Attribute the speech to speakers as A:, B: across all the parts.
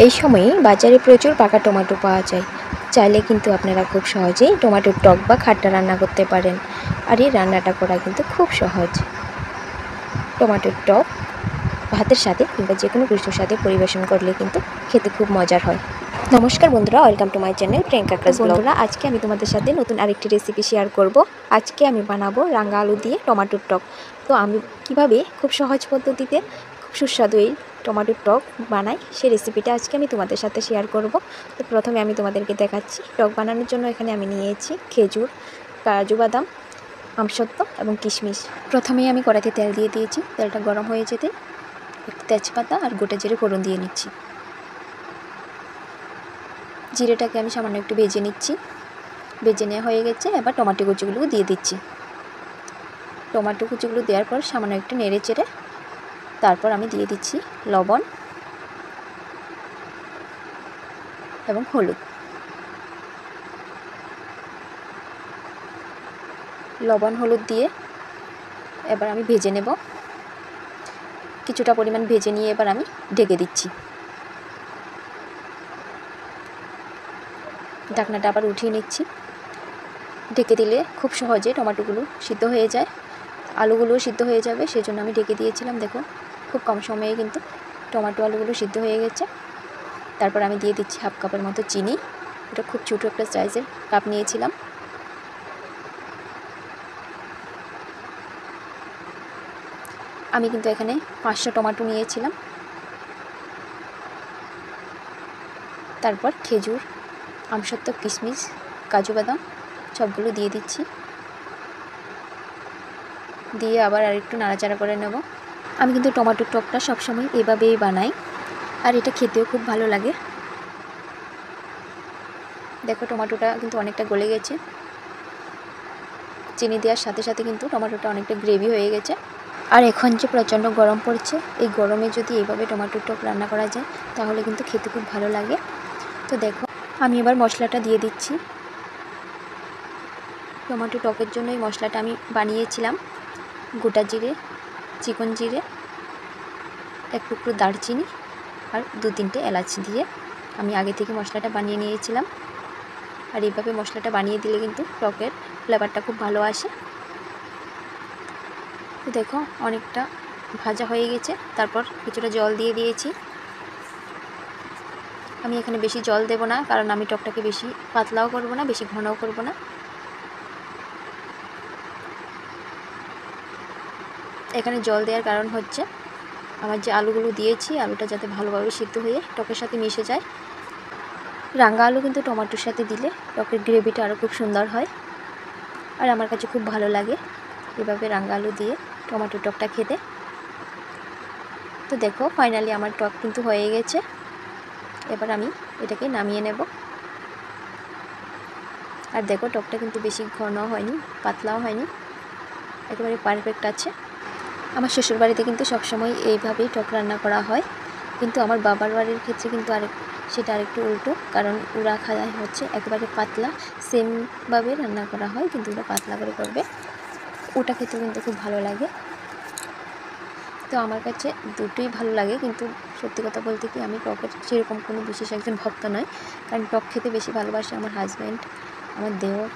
A: এই সময়ে বাজারে প্রচুর পাকা টমেটো পাওয়া যায়। চাইলে কিন্তু আপনারা খুব সহজেই টমেটোর টক বা খাট্টা রান্না করতে পারেন। আর এই রান্নাটা করা কিন্তু খুব সহজ। টমেটোর টক ভাতের সাথে কিংবা যে কোনো কিছুর সাথে পরিবেশন করলে কিন্তু খেতে খুব মজার হয়। নমস্কার বন্ধুরা, welcome to my channel Priyanka class blog. বন্ধুরা, আজকে আমি তোমাদের সাথে নতুন আরেকটি রেসিপি শেয়ার করব। আজকে আমি বানাবো রাঙা আলু দিয়ে টমেটোর টক। তো আমি কিভাবে খুব সহজ পদ্ধতিতে খুব সুস্বাদু এই টমেটোর টক বানাই সেই রেসিপিটা আজকে আমি তোমাদের সাথে শেয়ার করব। তো প্রথমে আমি তোমাদেরকে দেখাচ্ছি টক বানানোর জন্য এখানে আমি নিয়েছি খেজুর, কাজু বাদাম, আমসত্ত্ব এবং কিশমিশ। প্রথমেই আমি কড়াইতে তেল দিয়ে দিয়েছি। তেলটা গরম হয়ে যেতে একটু তেজপাতা আর গোটা জিরে ফোড়ন দিয়ে নিচ্ছি। জিরেটাকে আমি সামান্য একটু ভেজে নিচ্ছি। ভেজে নেওয়া হয়ে গেছে। এবার টমেটো কুচিগুলো দিয়ে দিচ্ছি। টমেটো কুচিগুলো দেওয়ার পর সামান্য একটু নেড়ে চেড়ে তারপর আমি দিয়ে দিচ্ছি লবণ এবং হলুদ। লবণ হলুদ দিয়ে এবার আমি ভেজে নেব। কিছুটা পরিমাণ ভেজে নিয়ে এবার আমি ঢেকে দিচ্ছি। ঢাকনাটা আবার উঠিয়ে নিচ্ছি। ঢেকে দিলে খুব সহজে টমেটোগুলো সিদ্ধ হয়ে যায়, আলুগুলোও সিদ্ধ হয়ে যাবে, সেজন্য আমি ঢেকে দিয়েছিলাম। দেখো খুব কম সময়ে কিন্তু টমেটো আলুগুলো সিদ্ধ হয়ে গেছে। তারপর আমি দিয়ে দিচ্ছি হাফ কাপের মতো চিনি। এটা খুব ছোটো একটা সাইজের কাপ নিয়েছিলাম। আমি কিন্তু এখানে 500 টমেটো নিয়েছিলাম। তারপর খেজুর, আমসত্ত্ব, কিশমিশ, কাজু বাদাম সবগুলো দিয়ে দিচ্ছি। দিয়ে আবার আরেকটু নাড়াচাড়া করে নেব। আমি কিন্তু টমেটোর টকটা সবসময় এভাবেই বানাই, আর এটা খেতেও খুব ভালো লাগে। দেখো টমেটোটা কিন্তু অনেকটা গলে গেছে। চিনি দেওয়ার সাথে সাথে কিন্তু টমেটোটা অনেকটা গ্রেভি হয়ে গেছে। আর এখন যে প্রচণ্ড গরম পড়ছে, এই গরমে যদি এইভাবে টমেটোর টক রান্না করা যায় তাহলে কিন্তু খেতে খুব ভালো লাগে। তো দেখো আমি এবার মশলাটা দিয়ে দিচ্ছি। টমেটো টকের জন্য এই মশলাটা আমি বানিয়েছিলাম। গোটা জিরে, চিকন জিরে, এক টুকরো দারচিনি আর 2-3টে এলাচ দিয়ে আমি আগে থেকে মশলাটা বানিয়ে নিয়েছিলাম। আর এইভাবে মশলাটা বানিয়ে দিলে কিন্তু টকের ফ্লেভারটা খুব ভালো আসে। তো দেখো অনেকটা ভাজা হয়ে গেছে। তারপর কিছুটা জল দিয়ে দিয়েছি। আমি এখানে বেশি জল দেব না, কারণ আমি টকটাকে বেশি পাতলাও করব না, বেশি ঘনও করব না। এখানে জল দেওয়ার কারণ হচ্ছে আমার যে আলুগুলো দিয়েছি, আলুটা যাতে ভালোভাবে সিদ্ধ হয়ে টকের সাথে মিশে যায়। রাঙা আলু কিন্তু টমেটোর সাথে দিলে টকের গ্রেভিটা আরও খুব সুন্দর হয়, আর আমার কাছে খুব ভালো লাগে এভাবে রাঙা আলু দিয়ে টমেটো টকটা খেতে। তো দেখো ফাইনালি আমার টক কিন্তু হয়ে গেছে। এবার আমি এটাকে নামিয়ে নেব। আর দেখো টকটা কিন্তু বেশি ঘন হয়নি, পাতলাও হয়নি, একেবারে পারফেক্ট আছে। আমার শ্বশুরবাড়িতে কিন্তু সবসময় এইভাবেই টক রান্না করা হয়, কিন্তু আমার বাবার বাড়ির ক্ষেত্রে কিন্তু সেটা আরেকটু উল্টো, কারণ ওরা খায় হচ্ছে একেবারে পাতলা। সেমভাবে রান্না করা হয় কিন্তু ওরা পাতলা করে করবে, ওটা খেতে কিন্তু খুব ভালো লাগে। তো আমার কাছে দুটোই ভালো লাগে, কিন্তু সত্যি কথা বলতে কি আমি টকের সেরকম কোনো বিশেষ একজন ভক্ত নয়, কারণ টক খেতে বেশি ভালোবাসে আমার হাজব্যান্ড, আমার দেওর,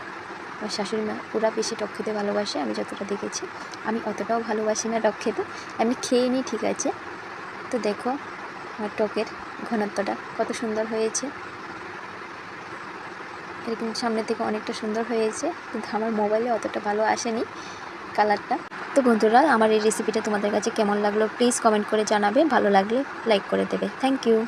A: আমার শাশুড়ি মা, ওরা বেশি টক খেতে ভালোবাসে। আমি যতটা দেখেছি, আমি অতটাও ভালোবাসি না টক খেতে, আমি খেয়ে নিই ঠিক আছে। তো দেখো আমার টকের ঘনত্বটা কত সুন্দর হয়েছে। এটা কিন্তু সামনে থেকে অনেকটা সুন্দর হয়েছে, কিন্তু আমার মোবাইলে অতটা ভালো আসেনি কালারটা। তো বন্ধুরা, আমার এই রেসিপিটা তোমাদের কাছে কেমন লাগলো প্লিজ কমেন্ট করে জানাবে। ভালো লাগলে লাইক করে দেবে। Thank you.